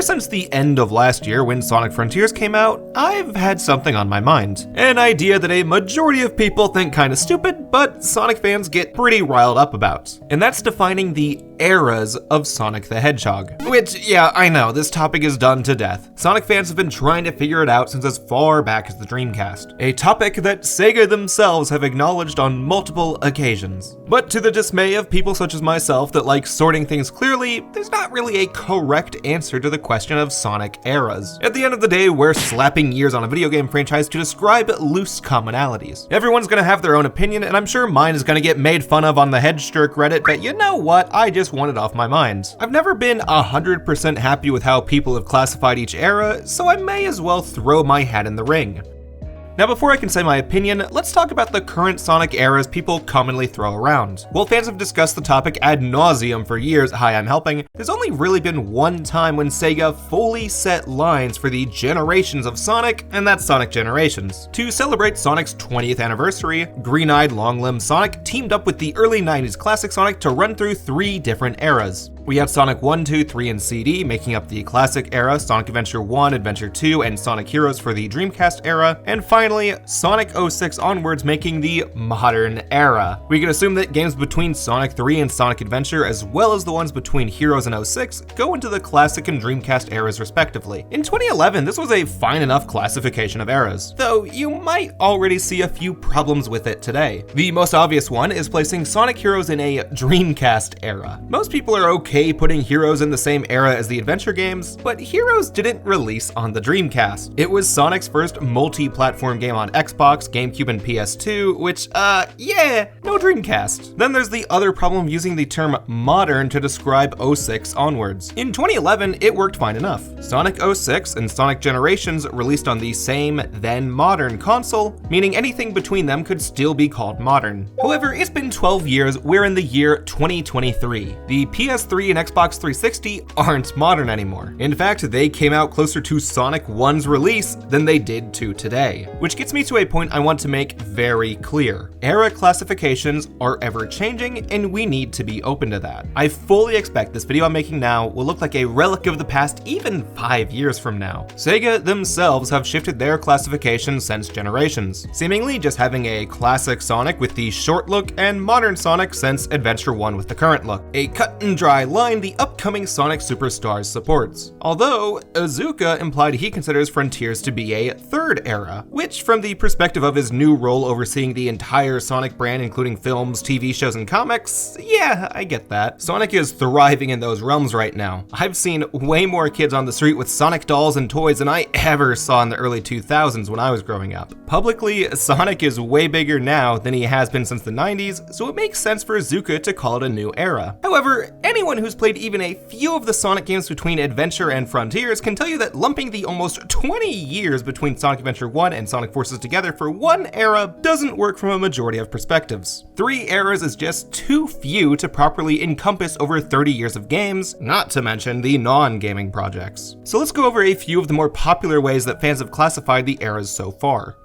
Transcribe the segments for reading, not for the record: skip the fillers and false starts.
since the end of last year when Sonic Frontiers came out, I've had something on my mind. An idea that a majority of people think kinda stupid, but Sonic fans get pretty riled up about. And that's defining the eras of Sonic the Hedgehog. Which, yeah, I know, this topic is done to death. Sonic fans have been trying to figure it out since as far back as the Dreamcast. A topic that Sega themselves have acknowledged on multiple occasions. But to the dismay of people such as myself that like sorting things clearly, there's not really a correct answer to the question of Sonic eras. At the end of the day, we're slapping years on a video game franchise to describe loose commonalities. Everyone's gonna have their own opinion, and I'm sure mine is gonna get made fun of on the Hedgehog Reddit, but you know what? I just want it off my mind. I've never been 100% happy with how people have classified each era, so I may as well throw my hat in the ring. Now before I can say my opinion, let's talk about the current Sonic eras people commonly throw around. While fans have discussed the topic ad nauseum for years, hi I'm helping, there's only really been one time when Sega fully set lines for the generations of Sonic, and that's Sonic Generations. To celebrate Sonic's 20th anniversary, green-eyed long-limbed Sonic teamed up with the early 90s classic Sonic to run through 3 different eras. We had Sonic 1, 2, 3, and CD making up the classic era, Sonic Adventure 1, Adventure 2, and Sonic Heroes for the Dreamcast era, and finally, Sonic 06 onwards making the modern era. We can assume that games between Sonic 3 and Sonic Adventure, as well as the ones between Heroes and 06, go into the classic and Dreamcast eras respectively. In 2011, this was a fine enough classification of eras, though you might already see a few problems with it today. The most obvious one is placing Sonic Heroes in a Dreamcast era. Most people are okay putting Heroes in the same era as the adventure games, but Heroes didn't release on the Dreamcast. It was Sonic's first multi-platform game on Xbox, GameCube, and PS2, which, yeah, no Dreamcast. Then there's the other problem using the term modern to describe 06 onwards. In 2011, it worked fine enough. Sonic 06 and Sonic Generations released on the same, then modern console, meaning anything between them could still be called modern. However, it's been 12 years, we're in the year 2023. The PS3 and Xbox 360 aren't modern anymore. In fact, they came out closer to Sonic 1's release than they did to today. Which gets me to a point I want to make very clear. Era classifications are ever changing, and we need to be open to that. I fully expect this video I'm making now will look like a relic of the past even 5 years from now. Sega themselves have shifted their classification since Generations, seemingly just having a classic Sonic with the short look and modern Sonic since Adventure 1 with the current look. A cut and dry line the upcoming Sonic Superstars supports. Although, Iizuka implied he considers Frontiers to be a third era, which from the perspective of his new role overseeing the entire Sonic brand including films, TV shows, and comics, yeah, I get that. Sonic is thriving in those realms right now. I've seen way more kids on the street with Sonic dolls and toys than I ever saw in the early 2000s when I was growing up. Publicly, Sonic is way bigger now than he has been since the 90s, so it makes sense for Iizuka to call it a new era. However, anyone who's played even a few of the Sonic games between Adventure and Frontiers can tell you that lumping the almost 20 years between Sonic Adventure 1 and Sonic Forces together for one era doesn't work from a majority of perspectives. 3 eras is just too few to properly encompass over 30 years of games, not to mention the non-gaming projects. So let's go over a few of the more popular ways that fans have classified the eras so far.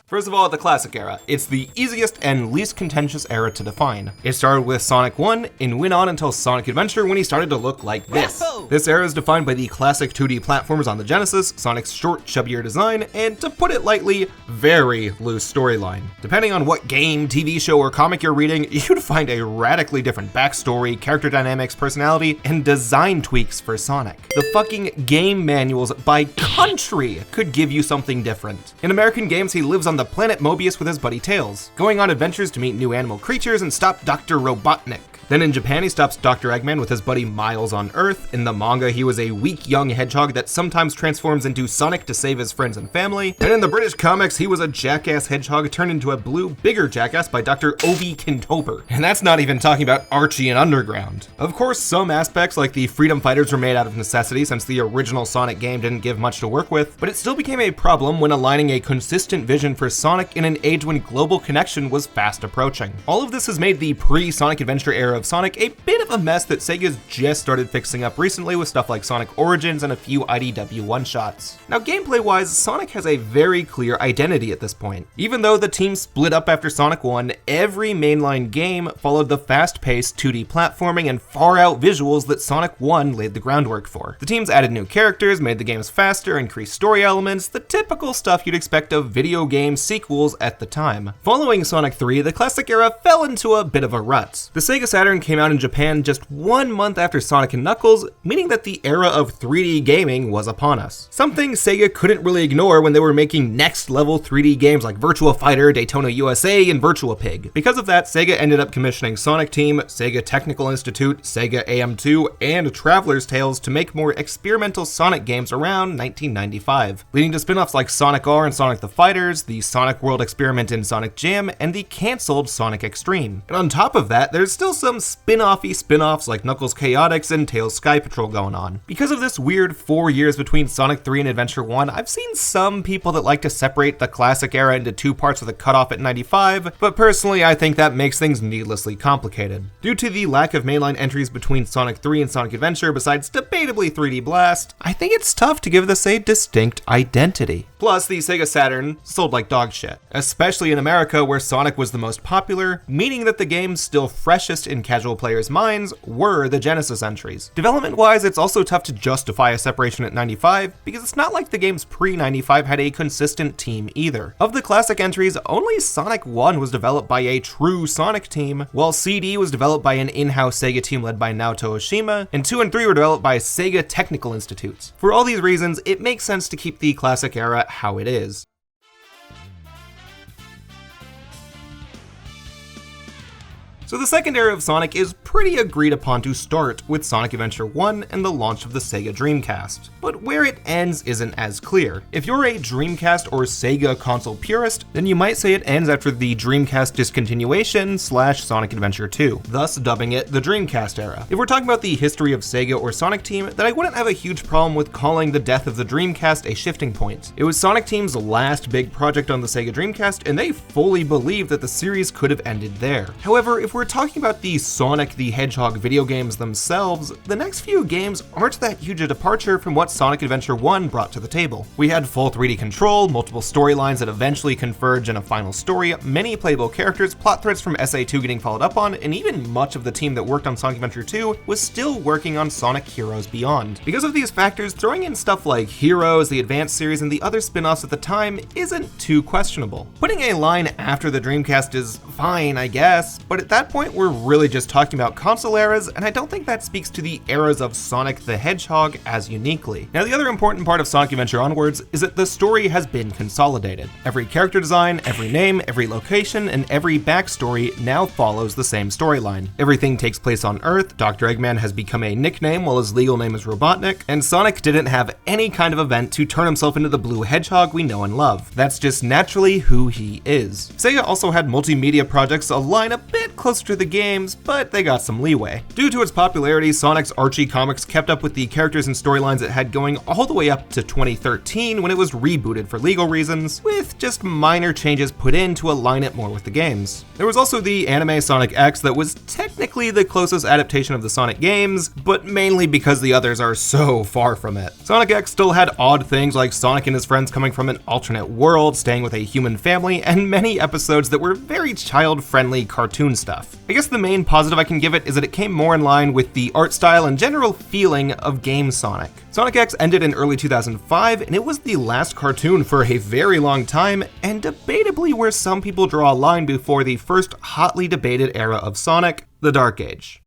First of all, the classic era. It's the easiest and least contentious era to define. It started with Sonic 1 and went on until Sonic Adventure when he started to look like this. This era is defined by the classic 2D platformers on the Genesis, Sonic's short, chubbier design, and to put it lightly, very loose storyline. Depending on what game, TV show, or comic you're reading, you'd find a radically different backstory, character dynamics, personality, and design tweaks for Sonic. The fucking game manuals by country could give you something different. In American games, he lives on the planet Mobius with his buddy Tails, going on adventures to meet new animal creatures and stop Dr. Robotnik. Then in Japan, he stops Dr. Eggman with his buddy Miles on Earth. In the manga, he was a weak young hedgehog that sometimes transforms into Sonic to save his friends and family. And in the British comics, he was a jackass hedgehog turned into a blue, bigger jackass by Dr. Ovi Kintober. And that's not even talking about Archie and Underground. Of course, some aspects like the Freedom Fighters were made out of necessity since the original Sonic game didn't give much to work with, but it still became a problem when aligning a consistent vision for Sonic in an age when global connection was fast approaching. All of this has made the pre-Sonic Adventure era era of Sonic a bit of a mess that Sega's just started fixing up recently with stuff like Sonic Origins and a few IDW one-shots. Now gameplay-wise, Sonic has a very clear identity at this point. Even though the team split up after Sonic 1, every mainline game followed the fast-paced 2D platforming and far-out visuals that Sonic 1 laid the groundwork for. The teams added new characters, made the games faster, increased story elements, the typical stuff you'd expect of video game sequels at the time. Following Sonic 3, the classic era fell into a bit of a rut. The Sega Saturn came out in Japan just 1 month after Sonic and Knuckles, meaning that the era of 3D gaming was upon us. Something Sega couldn't really ignore when they were making next-level 3D games like Virtua Fighter, Daytona USA, and Virtua Pig. Because of that, Sega ended up commissioning Sonic Team, Sega Technical Institute, Sega AM2, and Traveler's Tales to make more experimental Sonic games around 1995, leading to spin-offs like Sonic R and Sonic the Fighters, the Sonic World experiment in Sonic Jam, and the cancelled Sonic Extreme. And on top of that, there's still some spin-offy spin-offs like Knuckles Chaotix and Tails Sky Patrol going on. Because of this weird 4 years between Sonic 3 and Adventure 1, I've seen some people that like to separate the classic era into 2 parts with a cutoff at 95, but personally I think that makes things needlessly complicated. Due to the lack of mainline entries between Sonic 3 and Sonic Adventure besides debatably 3D Blast, I think it's tough to give this a distinct identity. Plus, the Sega Saturn sold like dog shit, especially in America where Sonic was the most popular, meaning that the games still freshest in casual players' minds were the Genesis entries. Development-wise, it's also tough to justify a separation at 95 because it's not like the games pre-95 had a consistent team either. Of the classic entries, only Sonic 1 was developed by a true Sonic team, while CD was developed by an in-house Sega team led by Naoto Oshima, and 2 and 3 were developed by Sega Technical Institute. For all these reasons, it makes sense to keep the classic era how it is. So the second era of Sonic is pretty agreed upon to start with Sonic Adventure 1 and the launch of the Sega Dreamcast. But where it ends isn't as clear. If you're a Dreamcast or Sega console purist, then you might say it ends after the Dreamcast discontinuation / Sonic Adventure 2, thus dubbing it the Dreamcast era. If we're talking about the history of Sega or Sonic Team, then I wouldn't have a huge problem with calling the death of the Dreamcast a shifting point. It was Sonic Team's last big project on the Sega Dreamcast, and they fully believed that the series could have ended there. However, if we're talking about the Sonic the Hedgehog video games themselves, the next few games aren't that huge a departure from what Sonic Adventure 1 brought to the table. We had full 3D control, multiple storylines that eventually converge in a final story, many playable characters, plot threads from SA2 getting followed up on, and even much of the team that worked on Sonic Adventure 2 was still working on Sonic Heroes Beyond. Because of these factors, throwing in stuff like Heroes, the Advanced series, and the other spin-offs at the time isn't too questionable. Putting a line after the Dreamcast is fine, I guess, but at that point we're really just talking about console eras, and I don't think that speaks to the eras of Sonic the Hedgehog as uniquely. Now, the other important part of Sonic Adventure onwards is that the story has been consolidated. Every character design, every name, every location, and every backstory now follows the same storyline. Everything takes place on Earth, Dr. Eggman has become a nickname while his legal name is Robotnik, and Sonic didn't have any kind of event to turn himself into the blue hedgehog we know and love. That's just naturally who he is. Sega also had multimedia projects align a bit closer to the games, but they got some leeway. Due to its popularity, Sonic's Archie comics kept up with the characters and storylines it had going all the way up to 2013 when it was rebooted for legal reasons, with just minor changes put in to align it more with the games. There was also the anime Sonic X that was technically the closest adaptation of the Sonic games, but mainly because the others are so far from it. Sonic X still had odd things like Sonic and his friends coming from an alternate world, staying with a human family, and many episodes that were very child-friendly cartoon stuff. I guess the main positive I can give it is that it came more in line with the art style and general feeling of Game Sonic. Sonic X ended in early 2005, and it was the last cartoon for a very long time, and debatably where some people draw a line before the first hotly debated era of Sonic, the Dark Age.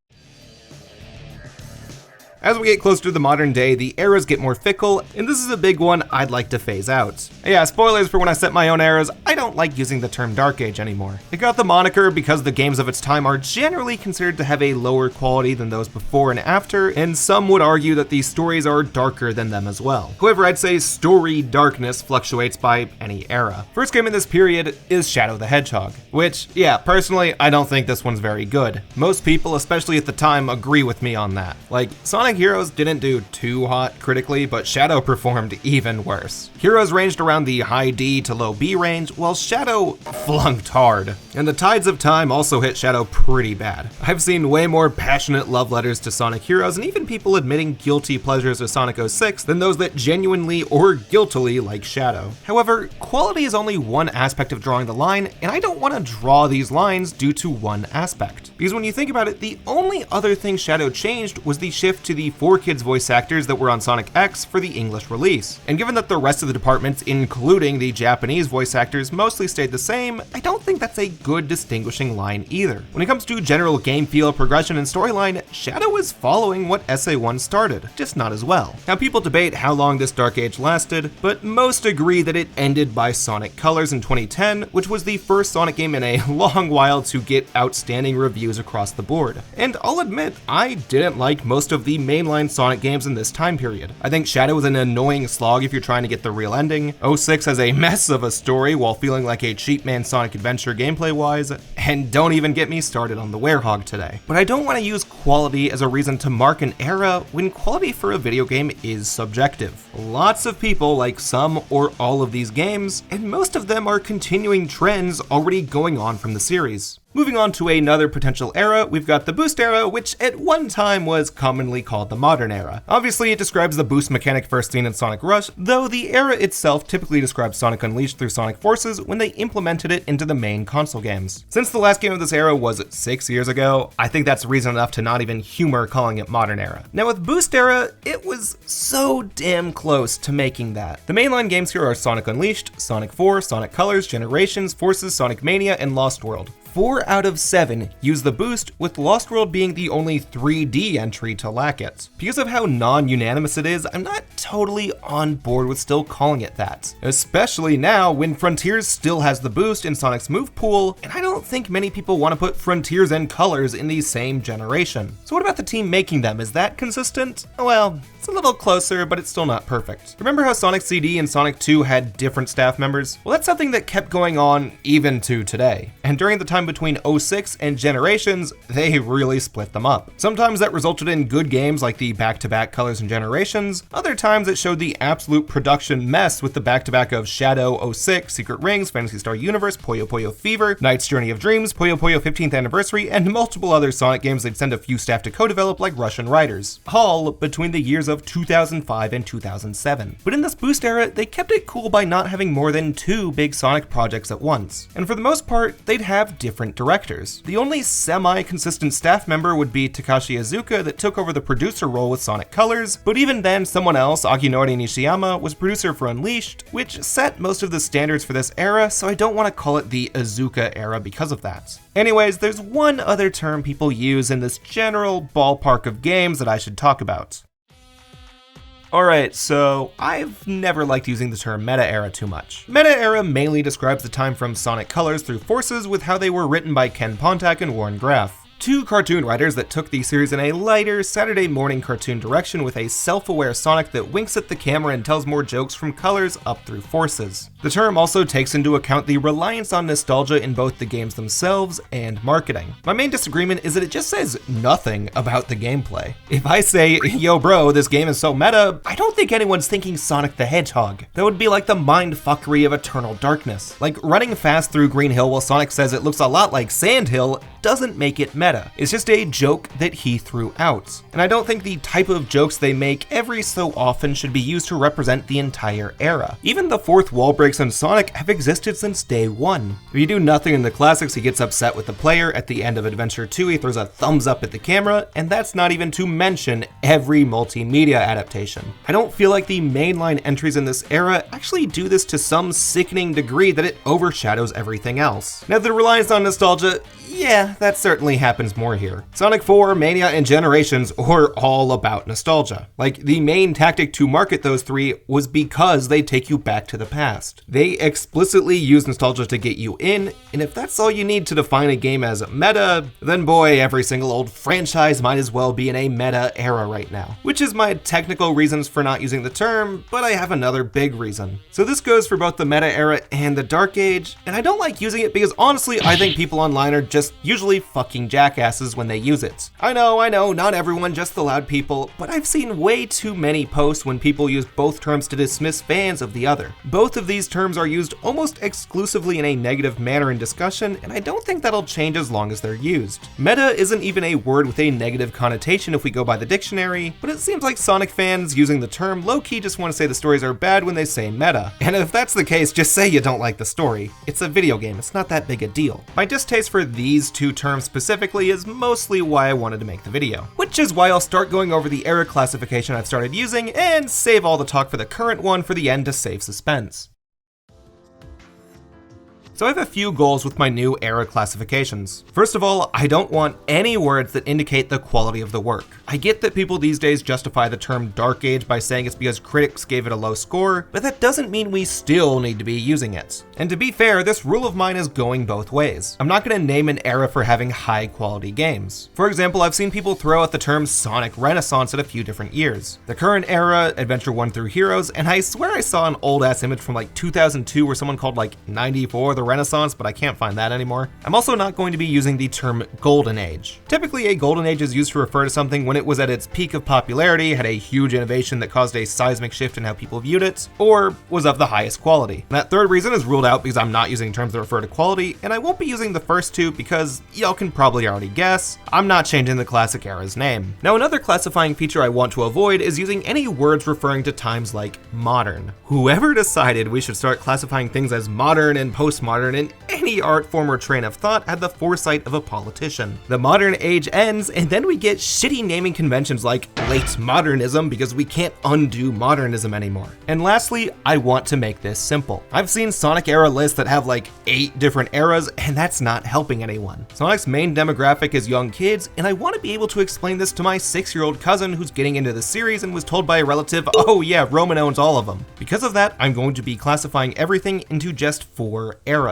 As we get closer to the modern day, the eras get more fickle, and this is a big one I'd like to phase out. Yeah, spoilers for when I set my own eras, I don't like using the term Dark Age anymore. It got the moniker because the games of its time are generally considered to have a lower quality than those before and after, and some would argue that the stories are darker than them as well. However, I'd say story darkness fluctuates by any era. First game in this period is Shadow the Hedgehog, which, yeah, personally, I don't think this one's very good. Most people, especially at the time, agree with me on that. Like, Sonic Sonic Heroes didn't do too hot critically, but Shadow performed even worse. Heroes ranged around the high D to low B range, while Shadow flunked hard. And the tides of time also hit Shadow pretty bad. I've seen way more passionate love letters to Sonic Heroes, and even people admitting guilty pleasures of Sonic 06 than those that genuinely or guiltily like Shadow. However, quality is only one aspect of drawing the line, and I don't want to draw these lines due to one aspect. Because when you think about it, the only other thing Shadow changed was the shift to the 4Kids voice actors that were on Sonic X for the English release. And given that the rest of the departments, including the Japanese voice actors, mostly stayed the same, I don't think that's a good distinguishing line either. When it comes to general game feel, progression, and storyline, Shadow is following what SA1 started, just not as well. Now, people debate how long this dark age lasted, but most agree that it ended by Sonic Colors in 2010, which was the first Sonic game in a long while to get outstanding reviews across the board. And I'll admit, I didn't like most of the mainline Sonic games in this time period. I think Shadow was an annoying slog if you're trying to get the real ending. 06 has a mess of a story while feeling like a cheap man Sonic Adventure gameplay-wise, and don't even get me started on the Werehog today. But I don't want to use quality as a reason to mark an era when quality for a video game is subjective. Lots of people like some or all of these games, and most of them are continuing trends already going on from the series. Moving on to another potential era, we've got the Boost Era, which at one time was commonly called the Modern Era. Obviously, it describes the boost mechanic first seen in Sonic Rush, though the era itself typically describes Sonic Unleashed through Sonic Forces when they implemented it into the main console games. Since the last game of this era was 6 years ago, I think that's reason enough to not even humor calling it Modern Era. Now with Boost Era, it was so damn close to making that. The mainline games here are Sonic Unleashed, Sonic 4, Sonic Colors, Generations, Forces, Sonic Mania, and Lost World. 4 out of 7 use the boost, with Lost World being the only 3D entry to lack it. Because of how non-unanimous it is, I'm not totally on board with still calling it that. Especially now when Frontiers still has the boost in Sonic's move pool, and I don't think many people want to put Frontiers and Colors in the same generation. So what about the team making them? Is that consistent? Well, it's a little closer, but it's still not perfect. Remember how Sonic CD and Sonic 2 had different staff members? Well, that's something that kept going on even to today. And during the time between 06 and Generations, they really split them up. Sometimes that resulted in good games like the back-to-back Colors and Generations. Other times it showed the absolute production mess with the back-to-back of Shadow 06, Secret Rings, Phantasy Star Universe, Puyo Puyo Fever, Knight's Journey of Dreams, Puyo Puyo 15th Anniversary, and multiple other Sonic games they'd send a few staff to co-develop like Russian Riders, all between the years of 2005 and 2007. But in this boost era, they kept it cool by not having more than 2 big Sonic projects at once. And for the most part, they'd have different directors. The only semi-consistent staff member would be Takashi Iizuka that took over the producer role with Sonic Colors, but even then someone else, Akinori Nishiyama, was producer for Unleashed, which set most of the standards for this era, so I don't want to call it the Iizuka era because of that. Anyways, there's one other term people use in this general ballpark of games that I should talk about. Alright, so I've never liked using the term meta era too much. Meta era mainly describes the time from Sonic Colors through Forces with how they were written by Ken Pontac and Warren Graff. 2 cartoon writers that took the series in a lighter, Saturday morning cartoon direction with a self-aware Sonic that winks at the camera and tells more jokes from Colors up through Forces. The term also takes into account the reliance on nostalgia in both the games themselves and marketing. My main disagreement is that it just says nothing about the gameplay. If I say, yo bro, this game is so meta, I don't think anyone's thinking Sonic the Hedgehog. That would be like the mindfuckery of Eternal Darkness. Like running fast through Green Hill while Sonic says it looks a lot like Sand Hill doesn't make it meta. It's just a joke that he threw out. And I don't think the type of jokes they make every so often should be used to represent the entire era. Even the fourth wall breaks in Sonic have existed since day one. If you do nothing in the classics, he gets upset with the player. At the end of Adventure 2, he throws a thumbs up at the camera, and that's not even to mention every multimedia adaptation. I don't feel like the mainline entries in this era actually do this to some sickening degree that it overshadows everything else. Now, the reliance on nostalgia, yeah, that certainly happens more here. Sonic 4, Mania, and Generations were all about nostalgia. Like, the main tactic to market those 3 was because they take you back to the past. They explicitly use nostalgia to get you in, and if that's all you need to define a game as meta, then boy, every single old franchise might as well be in a meta era right now. Which is my technical reasons for not using the term, but I have another big reason. So this goes for both the meta era and the Dark Age, and I don't like using it because honestly, I think people online are just usually usually fucking jackasses when they use it. I know, not everyone, just the loud people, but I've seen way too many posts when people use both terms to dismiss fans of the other. Both of these terms are used almost exclusively in a negative manner in discussion, and I don't think that'll change as long as they're used. Meta isn't even a word with a negative connotation if we go by the dictionary, but it seems like Sonic fans using the term low-key just want to say the stories are bad when they say meta. And if that's the case, just say you don't like the story. It's a video game, it's not that big a deal. My distaste for these two terms specifically is mostly why I wanted to make the video. Which is why I'll start going over the Era classification I've started using and save all the talk for the current one for the end to save suspense. So I have a few goals with my new Era classifications. First of all, I don't want any words that indicate the quality of the work. I get that people these days justify the term Dark Age by saying it's because critics gave it a low score, but that doesn't mean we still need to be using it. And to be fair, this rule of mine is going both ways. I'm not going to name an era for having high quality games. For example, I've seen people throw out the term Sonic Renaissance at a few different years. The current era, Adventure 1 through Heroes, and I swear I saw an old ass image from like 2002 where someone called like 94 the Renaissance, but I can't find that anymore. I'm also not going to be using the term Golden Age. Typically, a Golden Age is used to refer to something when it was at its peak of popularity, had a huge innovation that caused a seismic shift in how people viewed it, or was of the highest quality. And that third reason is ruled out because I'm not using terms that refer to quality, and I won't be using the first two because y'all can probably already guess, I'm not changing the classic era's name. Now, another classifying feature I want to avoid is using any words referring to times like modern. Whoever decided we should start classifying things as modern and postmodern in any art form or train of thought had the foresight of a politician. The modern age ends, and then we get shitty naming conventions like late modernism because we can't undo modernism anymore. And lastly, I want to make this simple. I've seen Sonic era lists that have like 8 different eras, and that's not helping anyone. Sonic's main demographic is young kids, and I want to be able to explain this to my 6-year-old cousin who's getting into the series and was told by a relative, oh yeah, Roman owns all of them. Because of that, I'm going to be classifying everything into just 4 eras.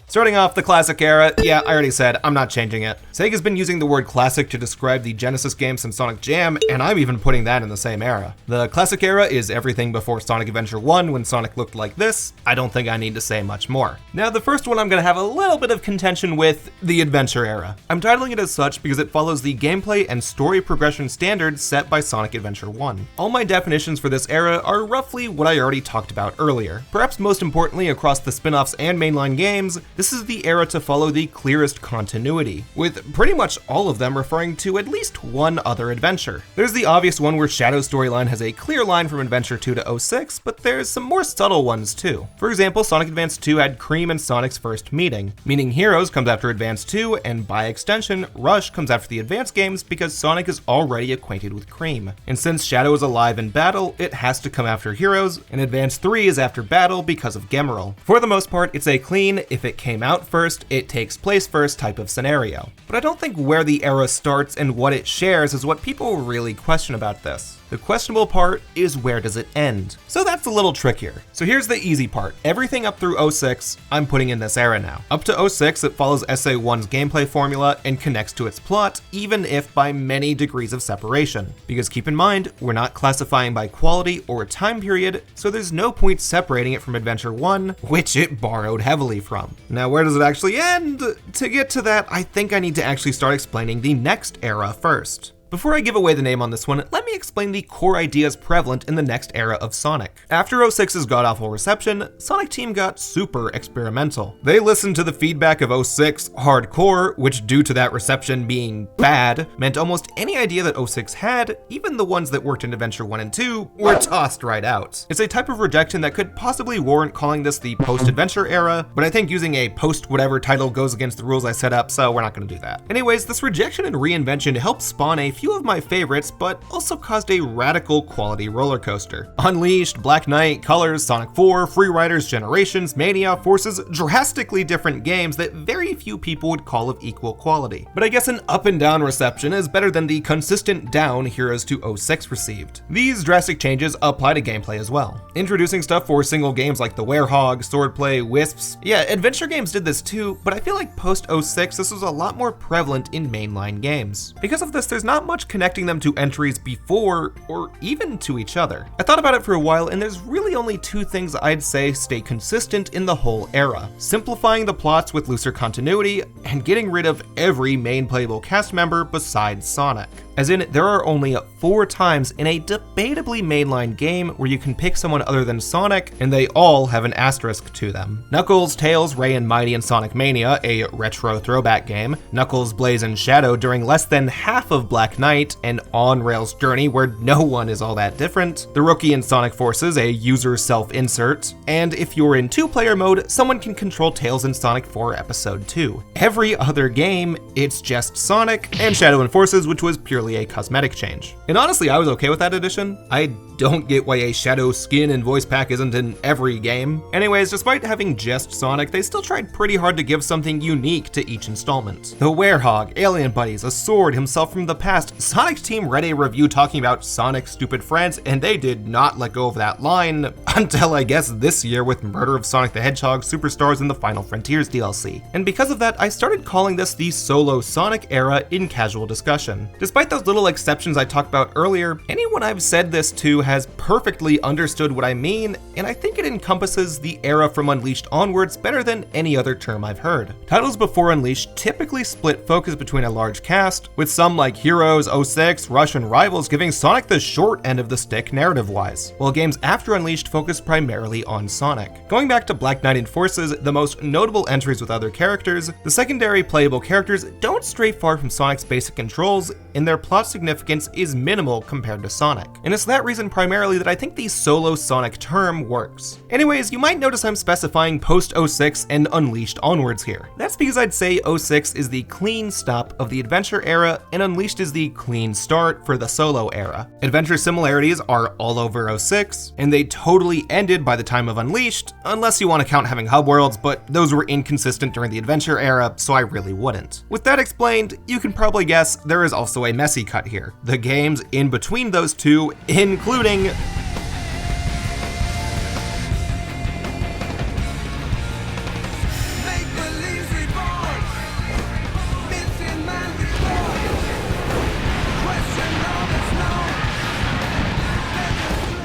Starting off the classic era, yeah, I already said, I'm not changing it. Sega's been using the word classic to describe the Genesis game since Sonic Jam, and I'm even putting that in the same era. The classic era is everything before Sonic Adventure 1 when Sonic looked like this. I don't think I need to say much more. Now, the first one I'm gonna have a little bit of contention with, the Adventure era. I'm titling it as such because it follows the gameplay and story progression standards set by Sonic Adventure 1. All my definitions for this era are roughly what I already talked about earlier. Perhaps most importantly, across the spin-offs and mainline games, this is the era to follow the clearest continuity, with pretty much all of them referring to at least one other adventure. There's the obvious one where Shadow's storyline has a clear line from Adventure 2 to 06, but there's some more subtle ones too. For example, Sonic Advance 2 had Cream and Sonic's first meeting, meaning Heroes comes after Advance 2, and by extension, Rush comes after the Advance games because Sonic is already acquainted with Cream. And since Shadow is alive in battle, it has to come after Heroes, and Advance 3 is after battle because of Gemerald. For the most part, it's a clean, if it came out first, it takes place first type of scenario. But I don't think where the era starts and what it shares is what people really question about this. The questionable part is where does it end? So that's a little trickier. So here's the easy part. Everything up through 06, I'm putting in this era now. Up to 06, it follows SA1's gameplay formula and connects to its plot, even if by many degrees of separation. Because keep in mind, we're not classifying by quality or time period, so there's no point separating it from Adventure 1, which it borrowed heavily from. Now, where does it actually end? To get to that, I think I need to actually start explaining the next era first. Before I give away the name on this one, let me explain the core ideas prevalent in the next era of Sonic. After 06's god-awful reception, Sonic Team got super experimental. They listened to the feedback of 06 hardcore, which due to that reception being bad, meant almost any idea that 06 had, even the ones that worked in Adventure 1 and 2, were tossed right out. It's a type of rejection that could possibly warrant calling this the post-adventure era, but I think using a post-whatever title goes against the rules I set up, so we're not gonna do that. Anyways, this rejection and reinvention helped spawn a few of my favorites, but also caused a radical quality roller coaster. Unleashed, Black Knight, Colors, Sonic 4, Free Riders, Generations, Mania, Forces, drastically different games that very few people would call of equal quality. But I guess an up and down reception is better than the consistent down Heroes to 06 received. These drastic changes apply to gameplay as well. Introducing stuff for single games like the Werehog, Swordplay, Wisps. Yeah, adventure games did this too, but I feel like post 06 this was a lot more prevalent in mainline games. Because of this, there's not much connecting them to entries before or even to each other. I thought about it for a while, and there's really only two things I'd say stay consistent in the whole era: simplifying the plots with looser continuity and getting rid of every main playable cast member besides Sonic. As in, there are only 4 times in a debatably mainline game where you can pick someone other than Sonic, and they all have an asterisk to them. Knuckles, Tails, Ray and Mighty in Sonic Mania, a retro throwback game, Knuckles, Blaze and Shadow during less than half of Black Knight, an on-rails journey where no one is all that different, the Rookie in Sonic Forces, a user self-insert, and if you're in 2-player mode, someone can control Tails in Sonic 4 Episode 2. Every other game, it's just Sonic, and Shadow and Forces, which was purely a cosmetic change. And honestly, I was okay with that addition. I don't get why a Shadow skin and voice pack isn't in every game. Anyways, despite having just Sonic, they still tried pretty hard to give something unique to each installment. The Werehog, alien buddies, a sword, himself from the past. Sonic's team read a review talking about Sonic's stupid friends, and they did not let go of that line until I guess this year with Murder of Sonic the Hedgehog, Superstars, and the Final Frontiers DLC. And because of that, I started calling this the solo Sonic era in casual discussion. Despite those little exceptions I talked about earlier, anyone I've said this to has perfectly understood what I mean, and I think it encompasses the era from Unleashed onwards better than any other term I've heard. Titles before Unleashed typically split focus between a large cast, with some like Heroes, 06, Rush, and Rivals giving Sonic the short end of the stick narrative-wise, while games after Unleashed focus primarily on Sonic. Going back to Black Knight and Forces, the most notable entries with other characters, the secondary playable characters don't stray far from Sonic's basic controls, and their plot significance is minimal compared to Sonic. And it's that reason primarily that I think the solo Sonic term works. Anyways, you might notice I'm specifying post-06 and Unleashed onwards here. That's because I'd say 06 is the clean stop of the Adventure era, and Unleashed is the clean start for the solo era. Adventure similarities are all over 06, and they totally ended by the time of Unleashed, unless you want to count having hub worlds, but those were inconsistent during the Adventure era, so I really wouldn't. With that explained, you can probably guess there is also a messy cut here. The games in between those two, including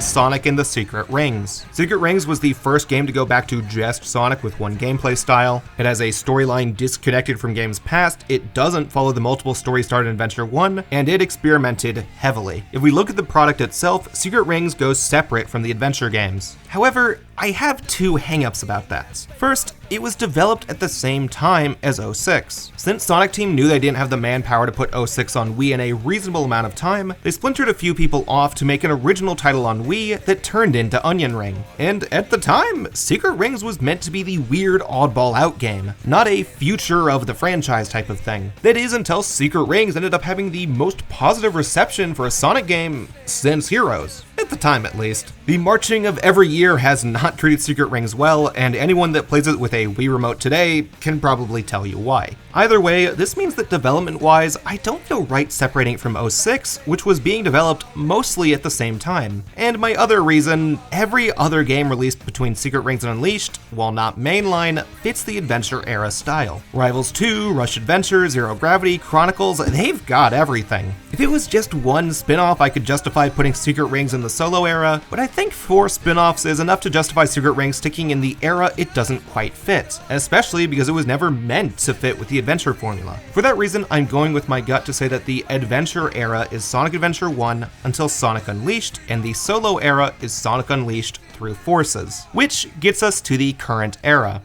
Sonic and the Secret Rings. Secret Rings was the first game to go back to just Sonic with one gameplay style. It has a storyline disconnected from games past, it doesn't follow the multiple stories started in Adventure 1, and it experimented heavily. If we look at the product itself, Secret Rings goes separate from the Adventure games. However, I have 2 hangups about that. First, it was developed at the same time as 06. Since Sonic Team knew they didn't have the manpower to put 06 on Wii in a reasonable amount of time, they splintered a few people off to make an original title on Wii that turned into Onion Ring. And at the time, Secret Rings was meant to be the weird oddball out game, not a future of the franchise type of thing. That is until Secret Rings ended up having the most positive reception for a Sonic game since Heroes. At the time, at least. The marching of every year has not treated Secret Rings well, and anyone that plays it with a Wii remote today can probably tell you why. Either way, this means that development-wise, I don't feel right separating it from 06, which was being developed mostly at the same time. And my other reason, every other game released between Secret Rings and Unleashed, while not mainline, fits the Adventure era style. Rivals 2, Rush Adventure, Zero Gravity, Chronicles, they've got everything. If it was just one spin-off, I could justify putting Secret Rings in the solo era, but I think 4 spin-offs is enough to justify Secret Rings sticking in the era it doesn't quite fit, especially because it was never meant to fit with the Adventure formula. For that reason, I'm going with my gut to say that the Adventure era is Sonic Adventure 1 until Sonic Unleashed, and the solo era is Sonic Unleashed through Forces, which gets us to the current era.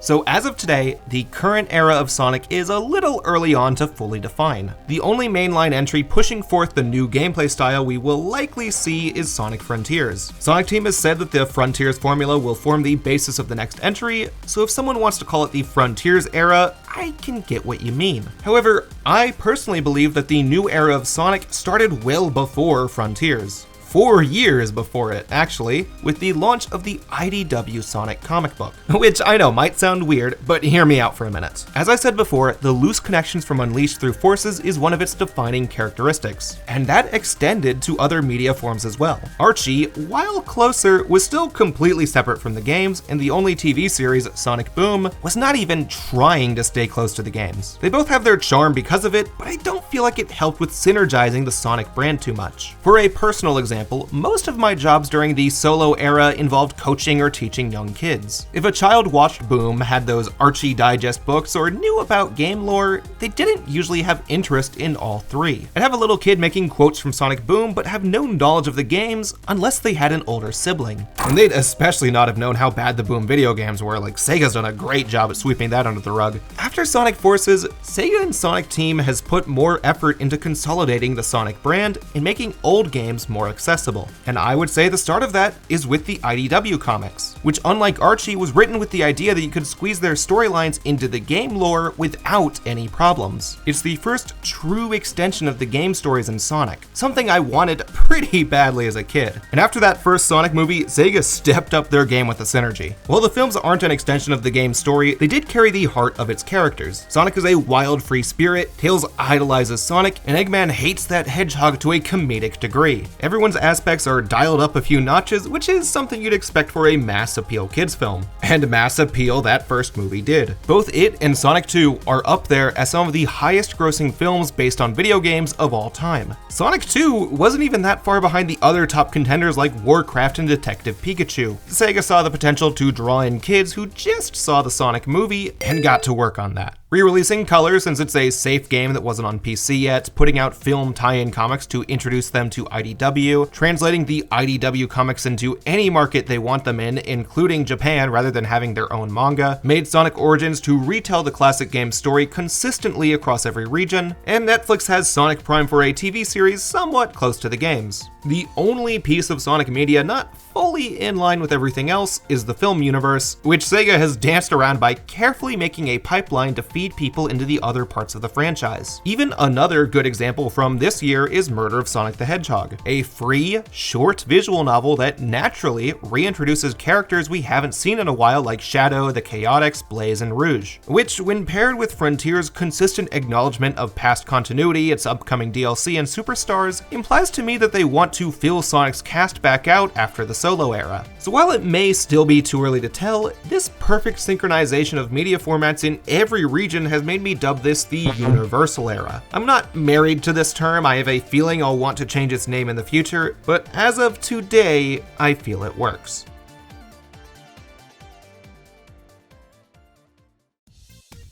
So as of today, the current era of Sonic is a little early on to fully define. The only mainline entry pushing forth the new gameplay style we will likely see is Sonic Frontiers. Sonic Team has said that the Frontiers formula will form the basis of the next entry, so if someone wants to call it the Frontiers era, I can get what you mean. However, I personally believe that the new era of Sonic started well before Frontiers. 4 years before it, actually, with the launch of the IDW Sonic comic book. Which I know might sound weird, but hear me out for a minute. As I said before, the loose connections from Unleashed through Forces is one of its defining characteristics, and that extended to other media forms as well. Archie, while closer, was still completely separate from the games, and the only TV series, Sonic Boom, was not even trying to stay close to the games. They both have their charm because of it, but I don't feel like it helped with synergizing the Sonic brand too much. For a personal example, most of my jobs during the solo era involved coaching or teaching young kids. If a child watched Boom, had those Archie Digest books, or knew about game lore, they didn't usually have interest in all three. I'd have a little kid making quotes from Sonic Boom, but have no knowledge of the games unless they had an older sibling. And they'd especially not have known how bad the Boom video games were, like Sega's done a great job at sweeping that under the rug. After Sonic Forces, Sega and Sonic Team has put more effort into consolidating the Sonic brand and making old games more accessible. And I would say the start of that is with the IDW comics, which unlike Archie was written with the idea that you could squeeze their storylines into the game lore without any problems. It's the first true extension of the game stories in Sonic, something I wanted pretty badly as a kid. And after that first Sonic movie, Sega stepped up their game with the synergy. While the films aren't an extension of the game's story, they did carry the heart of its characters. Sonic is a wild, free spirit, Tails idolizes Sonic, and Eggman hates that Hedgehog to a comedic degree. Everyone's aspects are dialed up a few notches, which is something you'd expect for a mass appeal kids film. And mass appeal that first movie did. Both it and Sonic 2 are up there as some of the highest grossing films based on video games of all time. Sonic 2 wasn't even that far behind the other top contenders like Warcraft and Detective Pikachu. Sega saw the potential to draw in kids who just saw the Sonic movie and got to work on that. Re-releasing Color since it's a safe game that wasn't on PC yet, putting out film tie-in comics to introduce them to IDW, translating the IDW comics into any market they want them in, including Japan rather than having their own manga, made Sonic Origins to retell the classic game's story consistently across every region, and Netflix has Sonic Prime for a TV series somewhat close to the games. The only piece of Sonic media not fully in line with everything else is the film universe, which Sega has danced around by carefully making a pipeline to feed people into the other parts of the franchise. Even another good example from this year is Murder of Sonic the Hedgehog, a free, short visual novel that naturally reintroduces characters we haven't seen in a while like Shadow, the Chaotix, Blaze, and Rouge, which when paired with Frontier's consistent acknowledgement of past continuity, its upcoming DLC, and superstars, implies to me that they want to fill Sonic's cast back out after the solo era. So while it may still be too early to tell, this perfect synchronization of media formats in every region has made me dub this the Universal Era. I'm not married to this term, I have a feeling I'll want to change its name in the future, but as of today, I feel it works.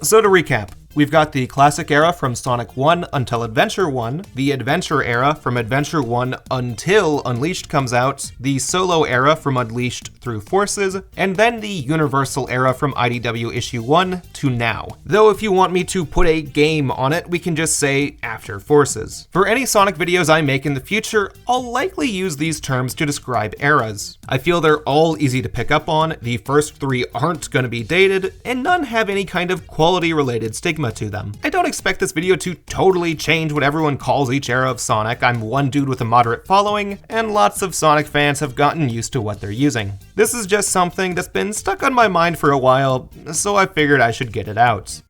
So to recap, we've got the Classic Era from Sonic 1 until Adventure 1, the Adventure Era from Adventure 1 until Unleashed comes out, the Solo Era from Unleashed through Forces, and then the Universal Era from IDW issue 1 to now. Though if you want me to put a game on it, we can just say after Forces. For any Sonic videos I make in the future, I'll likely use these terms to describe eras. I feel they're all easy to pick up on, the first three aren't going to be dated, and none have any kind of quality-related stigma to them. I don't expect this video to totally change what everyone calls each era of Sonic. I'm one dude with a moderate following, and lots of Sonic fans have gotten used to what they're using. This is just something that's been stuck on my mind for a while, so I figured I should get it out.